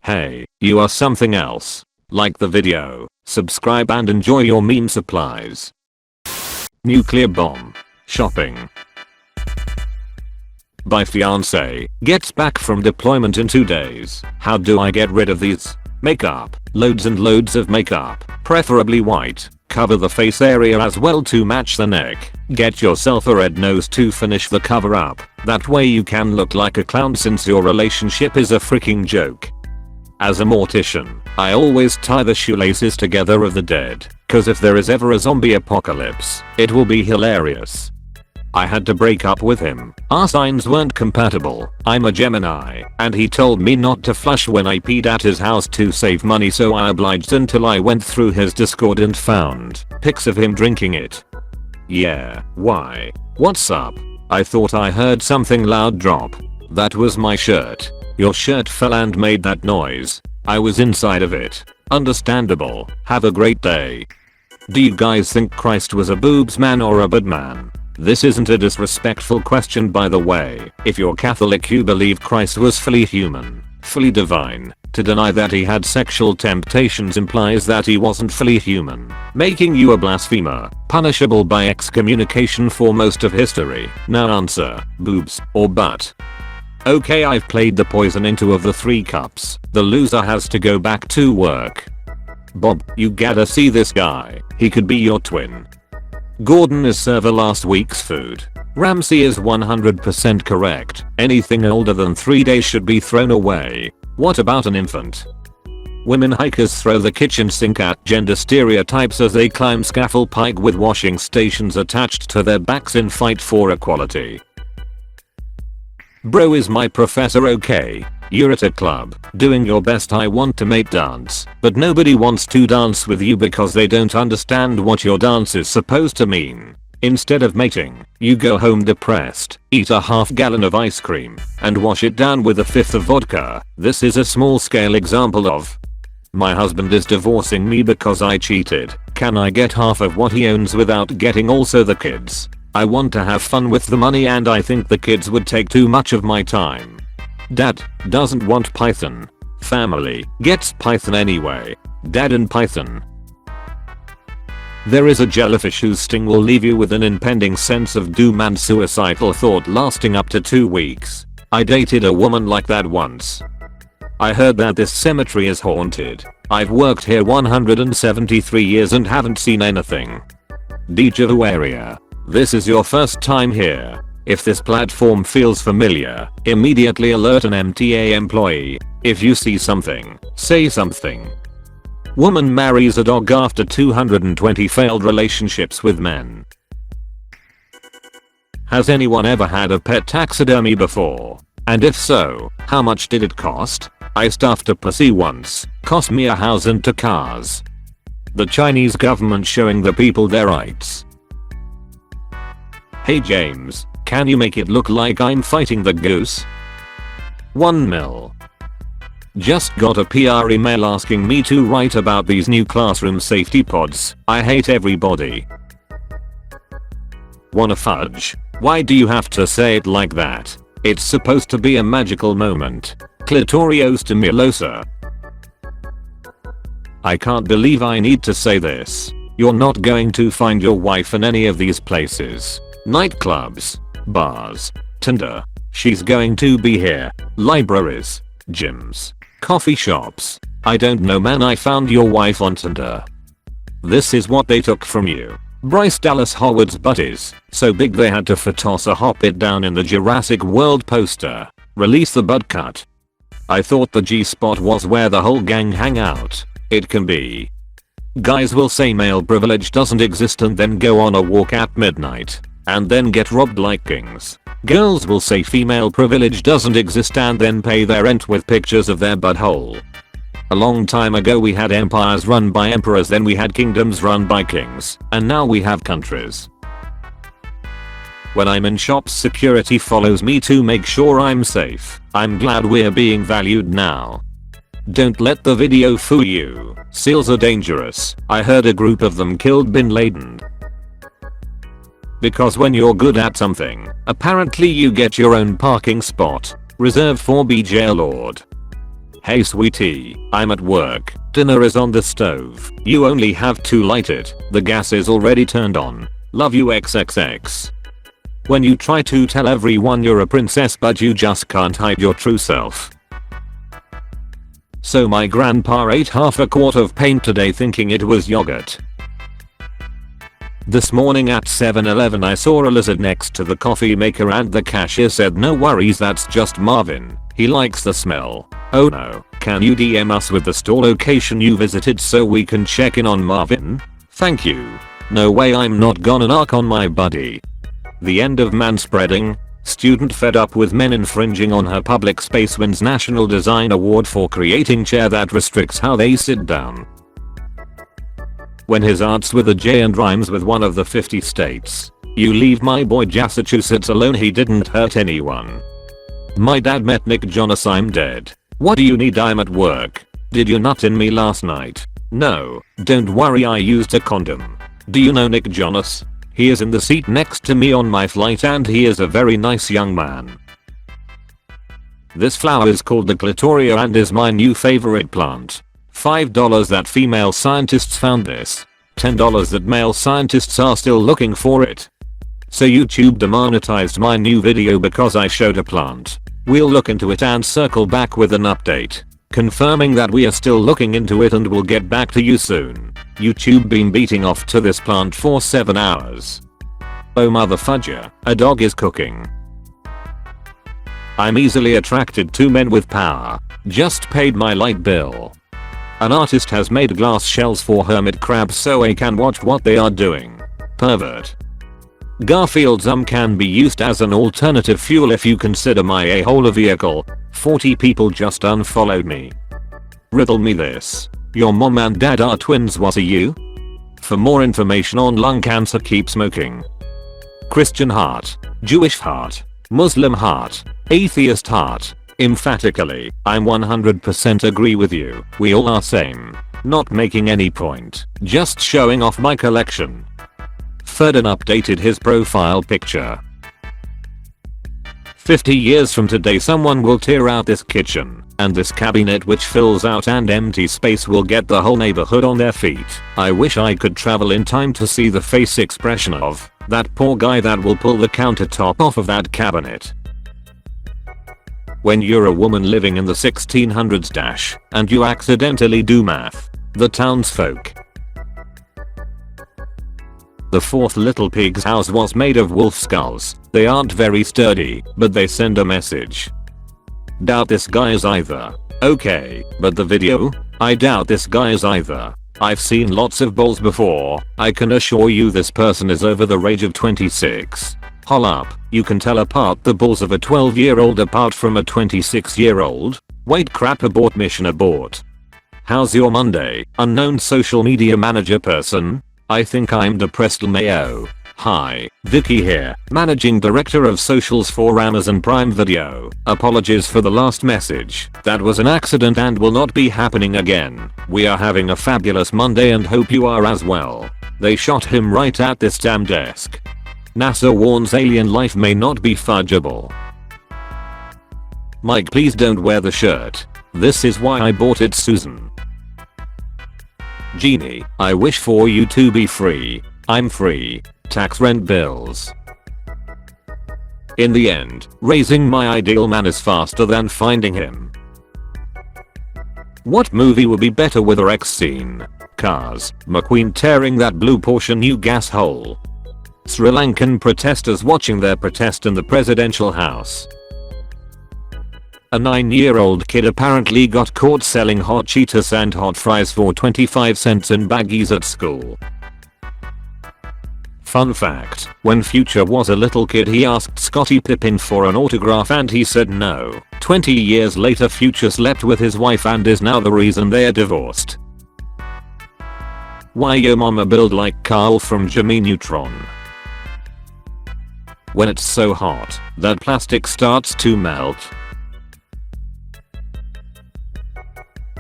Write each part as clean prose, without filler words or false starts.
Hey, you are something else. Like the video, subscribe and enjoy your meme supplies. Nuclear bomb. Shopping. My fiance gets back from deployment in 2 days. How do I get rid of these? Makeup. Loads and loads of makeup, preferably white. Cover the face area as well to match the neck. Get yourself a red nose to finish the cover up. That way you can look like a clown since your relationship is a freaking joke. As a mortician, I always tie the shoelaces together of the dead, cause if there is ever a zombie apocalypse, it will be hilarious. I had to break up with him. Our signs weren't compatible. I'm a Gemini, and he told me not to flush when I peed at his house to save money, so I obliged until I went through his Discord and found pics of him drinking it. Yeah, why? What's up? I thought I heard something loud drop. That was my shirt. Your shirt fell and made that noise. I was inside of it. Understandable. Have a great day. Do you guys think Christ was a boobs man or a bud man? This isn't a disrespectful question, by the way. If you're Catholic, you believe Christ was fully human, fully divine. To deny that he had sexual temptations implies that he wasn't fully human, making you a blasphemer, punishable by excommunication for most of history. Now answer, boobs or butt. Okay, I've played the poison in 2 of the 3 cups. The loser has to go back to work. Bob, you gotta see this guy. He could be your twin. Gordon is server last week's food. Ramsey is 100% correct. Anything older than 3 days should be thrown away. What about an infant? Women hikers throw the kitchen sink at gender stereotypes as they climb scaffold pike with washing stations attached to their backs in fight for equality. Bro, is my professor okay? You're at a club, doing your best I want to mate dance, but nobody wants to dance with you because they don't understand what your dance is supposed to mean. Instead of mating, you go home depressed, eat a half gallon of ice cream, and wash it down with 1/5 of vodka. This is a small scale example of my husband is divorcing me because I cheated. Can I get half of what he owns without getting also the kids? I want to have fun with the money and I think the kids would take too much of my time. Dad doesn't want Python. Family gets Python anyway. Dad and Python. There is a jellyfish whose sting will leave you with an impending sense of doom and suicidal thought lasting up to 2 weeks. I dated a woman like that once. I heard that this cemetery is haunted. I've worked here 173 years and haven't seen anything. Deja vu area. This is your first time here. If this platform feels familiar, immediately alert an MTA employee. If you see something, say something. Woman marries a dog after 220 failed relationships with men. Has anyone ever had a pet taxidermy before? And if so, how much did it cost? I stuffed a pussy once. Cost me a house and 2 cars. The Chinese government showing the people their rights. Hey James, can you make it look like I'm fighting the goose? 1 mil. Just got a PR email asking me to write about these new classroom safety pods. I hate everybody. Wanna fudge? Why do you have to say it like that? It's supposed to be a magical moment. Clitoriostimulosa. I can't believe I need to say this. You're not going to find your wife in any of these places. Nightclubs, bars, Tinder. She's going to be here. Libraries, gyms, coffee shops. I don't know, man, I found your wife on Tinder. This is what they took from you. Bryce Dallas Howard's butt is so big they had to toss a hop it down in the Jurassic World poster. Release the butt cut. I thought the G-spot was where the whole gang hang out. It can be. Guys will say male privilege doesn't exist and then go on a walk at midnight. And then get robbed like kings. Girls will say female privilege doesn't exist and then pay their rent with pictures of their butthole. A long time ago we had empires run by emperors, then we had kingdoms run by kings, and now we have countries. When I'm in shops, security follows me to make sure I'm safe. I'm glad we're being valued now. Don't let the video fool you. SEALs are dangerous. I heard a group of them killed Bin Laden. Because when you're good at something, apparently you get your own parking spot, reserved for BJ Lord. Hey sweetie, I'm at work. Dinner is on the stove. You only have to light it. The gas is already turned on. Love you XXX. When you try to tell everyone you're a princess but you just can't hide your true self. So my grandpa ate half a quart of paint today thinking it was yogurt. This morning at 7-Eleven I saw a lizard next to the coffee maker and the cashier said no worries, that's just Marvin. He likes the smell. Oh no, can you DM us with the store location you visited so we can check in on Marvin? Thank you. No way, I'm not gonna knock on my buddy. The end of manspreading. Student fed up with men infringing on her public space wins National Design Award for creating chair that restricts how they sit down. When his art's with a J and rhymes with one of the 50 states. You leave my boy Massachusetts alone, he didn't hurt anyone. My dad met Nick Jonas, I'm dead. What do you need, I'm at work. Did you nut in me last night? No, don't worry, I used a condom. Do you know Nick Jonas? He is in the seat next to me on my flight and he is a very nice young man. This flower is called the clitoria and is my new favorite plant. $5 that female scientists found this. $10 that male scientists are still looking for it. So YouTube demonetized my new video because I showed a plant. We'll look into it and circle back with an update, confirming that we are still looking into it and will get back to you soon. YouTube been beating off to this plant for 7 hours. Oh motherfudger, a dog is cooking. I'm easily attracted to men with power. Just paid my light bill. An artist has made glass shells for hermit crabs so I can watch what they are doing. Pervert. Garfield's can be used as an alternative fuel if you consider my a-hole a vehicle. 40 people just unfollowed me. Riddle me this. Your mom and dad are twins, was it you? For more information on lung cancer, keep smoking. Christian heart. Jewish heart. Muslim heart. Atheist heart. Emphatically, I'm 100% agree with you. We all are same. Not making any point. Just showing off my collection. Ferdin updated his profile picture. 50 years from today someone will tear out this kitchen, and this cabinet which fills out and empty space will get the whole neighborhood on their feet. I wish I could travel in time to see the face expression of that poor guy that will pull the countertop off of that cabinet. When you're a woman living in the 1600s and you accidentally do math, the townsfolk. The fourth little pig's house was made of wolf skulls. They aren't very sturdy, but they send a message. Doubt this guy is either. Okay, but the video? I doubt this guy is either. I've seen lots of bulls before. I can assure you this person is over the age of 26. Hol'Up, you can tell apart the bulls of a 12-year-old apart from a 26-year-old? Wait, crap, abort, mission abort. How's your Monday, unknown social media manager person? I think I'm depressed, LMAO. Hi, Vicky here, managing director of socials for Amazon Prime Video. Apologies for the last message. That was an accident and will not be happening again. We are having a fabulous Monday and hope you are as well. They shot him right at this damn desk. NASA warns alien life may not be fudgeable. Mike, please don't wear the shirt. This is why I bought it, Susan. Genie, I wish for you to be free. I'm free. Tax, rent, bills. In the end, raising my ideal man is faster than finding him. What movie would be better with a Rex scene? Cars, McQueen tearing that blue Porsche new gas hole. Sri Lankan protesters watching their protest in the presidential house. A 9-year-old kid apparently got caught selling hot Cheetos and hot fries for 25 cents in baggies at school. Fun fact, when Future was a little kid he asked Scottie Pippen for an autograph and he said no. 20 years later Future slept with his wife and is now the reason they are divorced. Why yo mama build like Carl from Jimmy Neutron? When it's so hot that plastic starts to melt.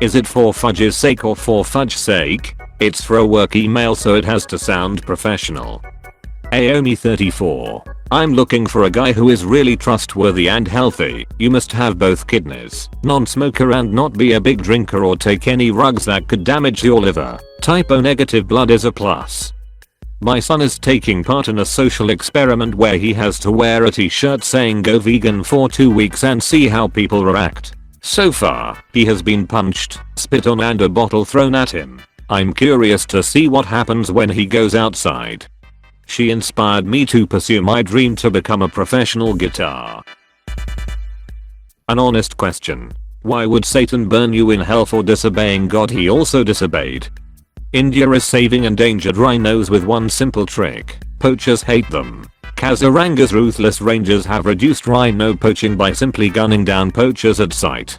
Is it for fudge's sake or for fudge's sake? It's for a work email so it has to sound professional. Aomi 34. I'm looking for a guy who is really trustworthy and healthy. You must have both kidneys, non-smoker and not be a big drinker or take any drugs that could damage your liver. Type O negative blood is a plus. My son is taking part in a social experiment where he has to wear a t-shirt saying go vegan for 2 weeks and see how people react. So far, he has been punched, spit on and a bottle thrown at him. I'm curious to see what happens when he goes outside. She inspired me to pursue my dream to become a professional guitar. An honest question. Why would Satan burn you in hell for disobeying God he also disobeyed? India is saving endangered rhinos with one simple trick. Poachers hate them. Kaziranga's ruthless rangers have reduced rhino poaching by simply gunning down poachers at sight.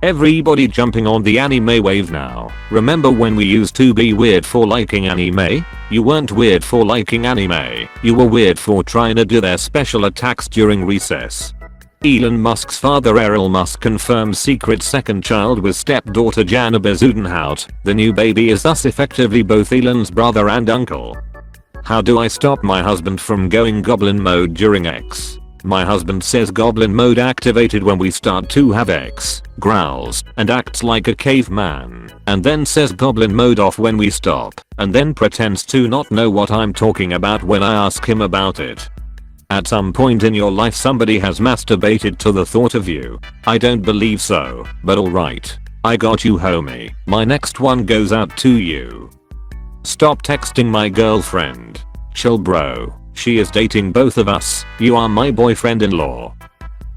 Everybody jumping on the anime wave now. Remember when we used to be weird for liking anime? You weren't weird for liking anime. You were weird for trying to do their special attacks during recess. Elon Musk's father Errol Musk confirms secret second child with stepdaughter Jana Bezuidenhout. The new baby is thus effectively both Elon's brother and uncle. How do I stop my husband from going goblin mode during X? My husband says goblin mode activated when we start to have X, growls, and acts like a caveman, and then says goblin mode off when we stop, and then pretends to not know what I'm talking about when I ask him about it. At some point in your life somebody has masturbated to the thought of you. I don't believe so, but alright. I got you homie. My next one goes out to you. Stop texting my girlfriend. Chill bro. She is dating both of us. You are my boyfriend-in-law.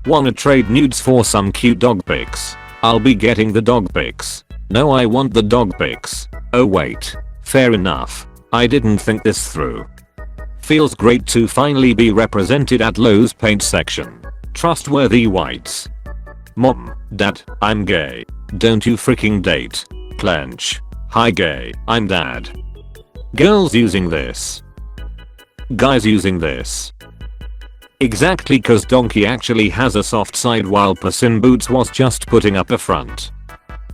Wanna trade nudes for some cute dog pics? I'll be getting the dog pics. No, I want the dog pics. Oh wait. Fair enough. I didn't think this through. Feels great to finally be represented at Lowe's paint section. Trustworthy whites. Mom, Dad, I'm gay. Don't you freaking date. Clench. Hi gay, I'm dad. Girls using this. Guys using this. Exactly, cause donkey actually has a soft side while Puss in Boots was just putting up a front.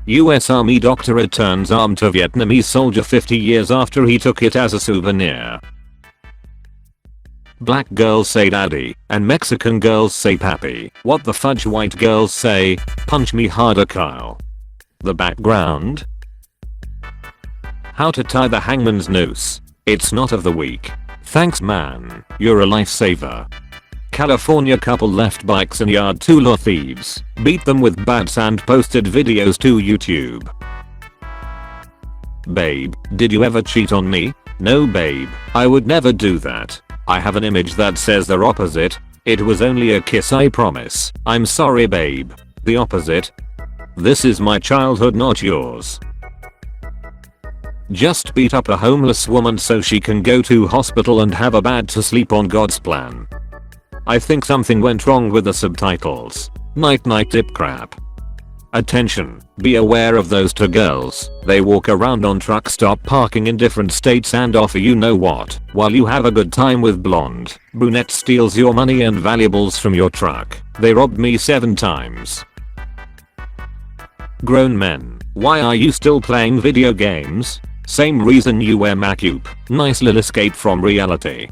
US Army doctor returns arm to Vietnamese soldier 50 years after he took it as a souvenir. Black girls say daddy, and Mexican girls say papi. What the fudge white girls say? Punch me harder Kyle. The background? How to tie the hangman's noose. It's not of the week. Thanks man, you're a lifesaver. California couple left bikes in yard to lure thieves, beat them with bats and posted videos to YouTube. Babe, did you ever cheat on me? No babe, I would never do that. I have an image that says the opposite. It was only a kiss, I promise. I'm sorry babe. The opposite. This is my childhood, not yours. Just beat up a homeless woman so she can go to hospital and have a bed to sleep on God's plan. I think something went wrong with the subtitles. Night night tip crap. Attention, be aware of those two girls. They walk around on truck stop parking in different states and offer you know what, while you have a good time with blonde. Brunette steals your money and valuables from your truck. They robbed me 7 times. Grown men, why are you still playing video games? Same reason you wear makeup. Nice little escape from reality.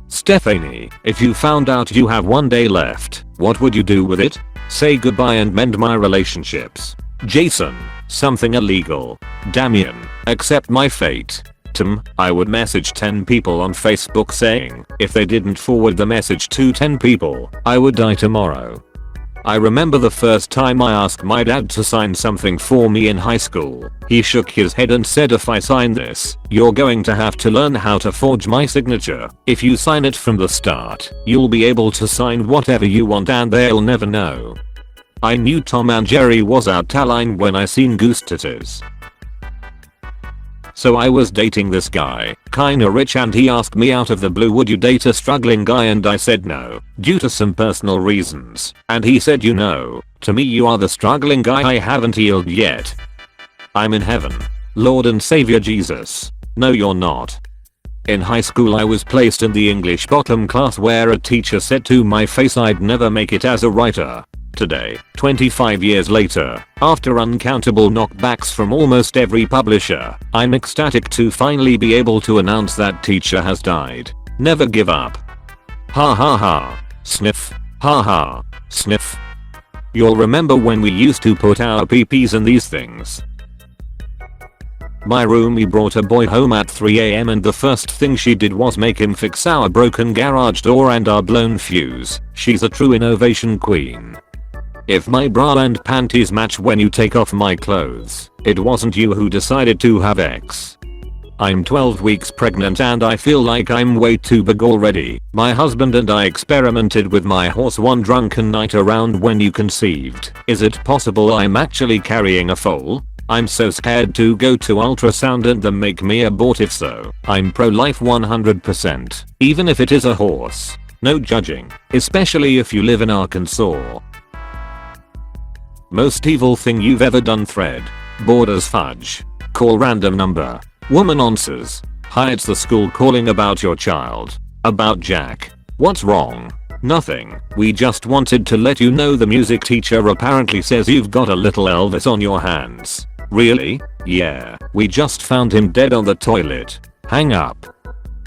Stephanie, if you found out you have 1 day left, what would you do with it? Say goodbye and mend my relationships. Jason, something illegal. Damien, accept my fate. Tim, I would message 10 people on Facebook saying, if they didn't forward the message to 10 people, I would die tomorrow. I remember the first time I asked my dad to sign something for me in high school. He shook his head and said, if I sign this, you're going to have to learn how to forge my signature. If you sign it from the start, you'll be able to sign whatever you want and they'll never know. I knew Tom and Jerry was out line when I seen Goose Titties. So I was dating this guy, kinda rich, and he asked me out of the blue, would you date a struggling guy, and I said no, due to some personal reasons. And he said, you know, to me you are the struggling guy I haven't healed yet. I'm in heaven. Lord and Savior Jesus. No you're not. In high school I was placed in the English bottom class where a teacher said to my face I'd never make it as a writer. Today, 25 years later, after uncountable knockbacks from almost every publisher, I'm ecstatic to finally be able to announce that teacher has died. Never give up. Ha ha ha. Sniff. Ha ha. Sniff. You'll remember when we used to put our peepees in these things. My roomie brought a boy home at 3 AM and the first thing she did was make him fix our broken garage door and our blown fuse. She's a true innovation queen. If my bra and panties match when you take off my clothes, it wasn't you who decided to have sex. I'm 12 weeks pregnant and I feel like I'm way too big already. My husband and I experimented with my horse one drunken night around when you conceived. Is it possible I'm actually carrying a foal? I'm so scared to go to ultrasound and them make me abort if so. I'm pro-life 100%, even if it is a horse. No judging, especially if you live in Arkansas. Most evil thing you've ever done thread. Bored as fudge. Call random number. Woman answers. Hi, it's the school calling about your child. About Jack. What's wrong? Nothing. We just wanted to let you know the music teacher apparently says you've got a little Elvis on your hands. Really? Yeah. We just found him dead on the toilet. Hang up.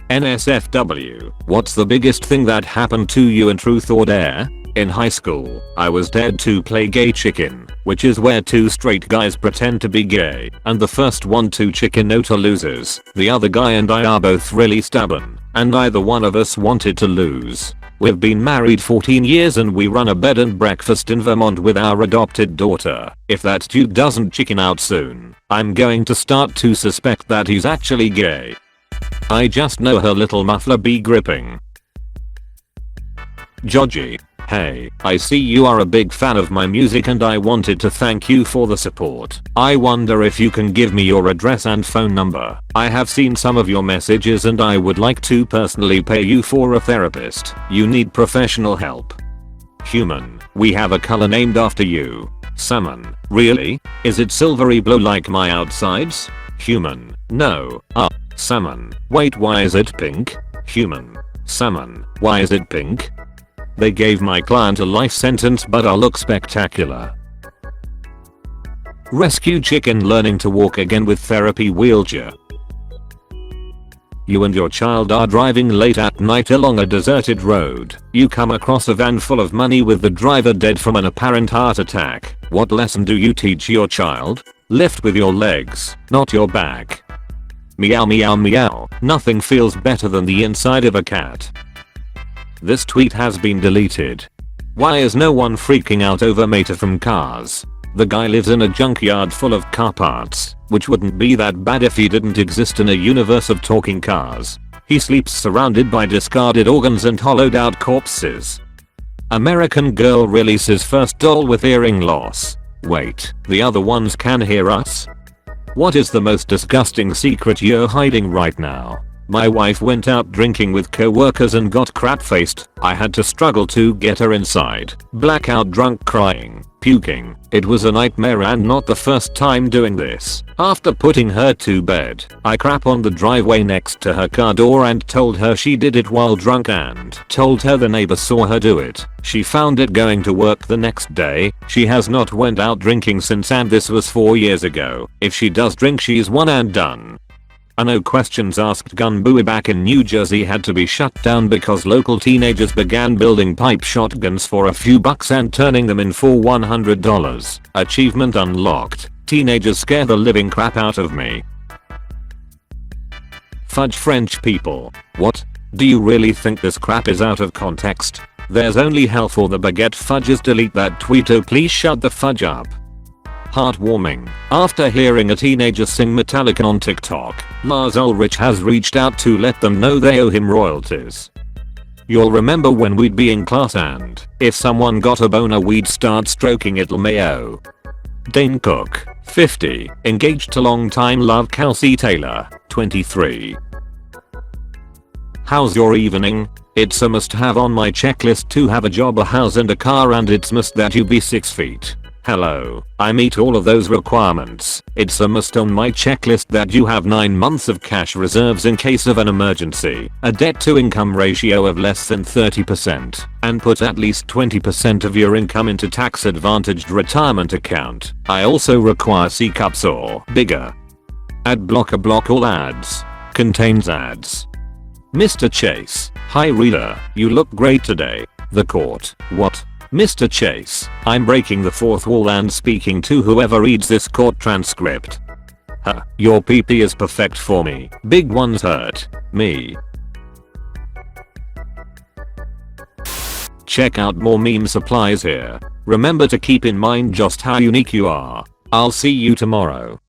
NSFW. What's the biggest thing that happened to you in truth or dare? In high school, I was dared to play gay chicken, which is where two straight guys pretend to be gay, and the first one to chicken out loses. The other guy and I are both really stubborn, and neither one of us wanted to lose. We've been married 14 years and we run a bed and breakfast in Vermont with our adopted daughter. If that dude doesn't chicken out soon, I'm going to start to suspect that he's actually gay. I just know her little muffler be gripping. Joji. Hey, I see you are a big fan of my music and I wanted to thank you for the support. I wonder if you can give me your address and phone number. I have seen some of your messages and I would like to personally pay you for a therapist. You need professional help. Human. We have a color named after you. Salmon. Really? Is it silvery blue like my outsides? Human. No. Salmon. Wait, why is it pink? Human. Salmon. Why is it pink? They gave my client a life sentence but I look spectacular. Rescue chicken learning to walk again with therapy wheelchair. You and your child are driving late at night along a deserted road. You come across a van full of money with the driver dead from an apparent heart attack. What lesson do you teach your child? Lift with your legs, not your back. Meow meow meow. Nothing feels better than the inside of a cat. This tweet has been deleted. Why is no one freaking out over Mater from Cars? The guy lives in a junkyard full of car parts, which wouldn't be that bad if he didn't exist in a universe of talking cars. He sleeps surrounded by discarded organs and hollowed out corpses. American girl releases first doll with hearing loss. Wait, the other ones can hear us? What is the most disgusting secret you're hiding right now? My wife went out drinking with co-workers and got crap-faced. I had to struggle to get her inside. Blackout drunk, crying, puking. It was a nightmare and not the first time doing this. After putting her to bed, I crap on the driveway next to her car door and told her she did it while drunk and told her the neighbor saw her do it. She found it going to work the next day. She has not went out drinking since and this was 4 years ago. If she does drink, she's one and done. A no questions asked gun buoy back in New Jersey had to be shut down because local teenagers began building pipe shotguns for a few bucks and turning them in for $100. Achievement unlocked. Teenagers scare the living crap out of me. Fudge French people. What? Do you really think this crap is out of context? There's only hell for the baguette fudges. Delete that tweet. Oh, please shut the fudge up. Heartwarming. After hearing a teenager sing Metallica on TikTok, Lars Ulrich has reached out to let them know they owe him royalties. You'll remember when we'd be in class and if someone got a boner we'd start stroking it. LMAO. Dane Cook, 50, engaged to longtime love Kelsey Taylor, 23. How's your evening? It's a must have on my checklist to have a job, a house and a car, and it's must that you be 6 feet. Hello, I meet all of those requirements. It's a must on my checklist that you have 9 months of cash reserves in case of an emergency, a debt to income ratio of less than 30%, and put at least 20% of your income into tax advantaged retirement account. I also require C cups or bigger. Ad blocker, block all ads. Contains ads. Mr. Chase, hi reader, you look great today. The court, what? Mr. Chase, I'm breaking the fourth wall and speaking to whoever reads this court transcript. Huh, your PP is perfect for me. Big ones hurt me. Check out more meme supplies here. Remember to keep in mind just how unique you are. I'll see you tomorrow.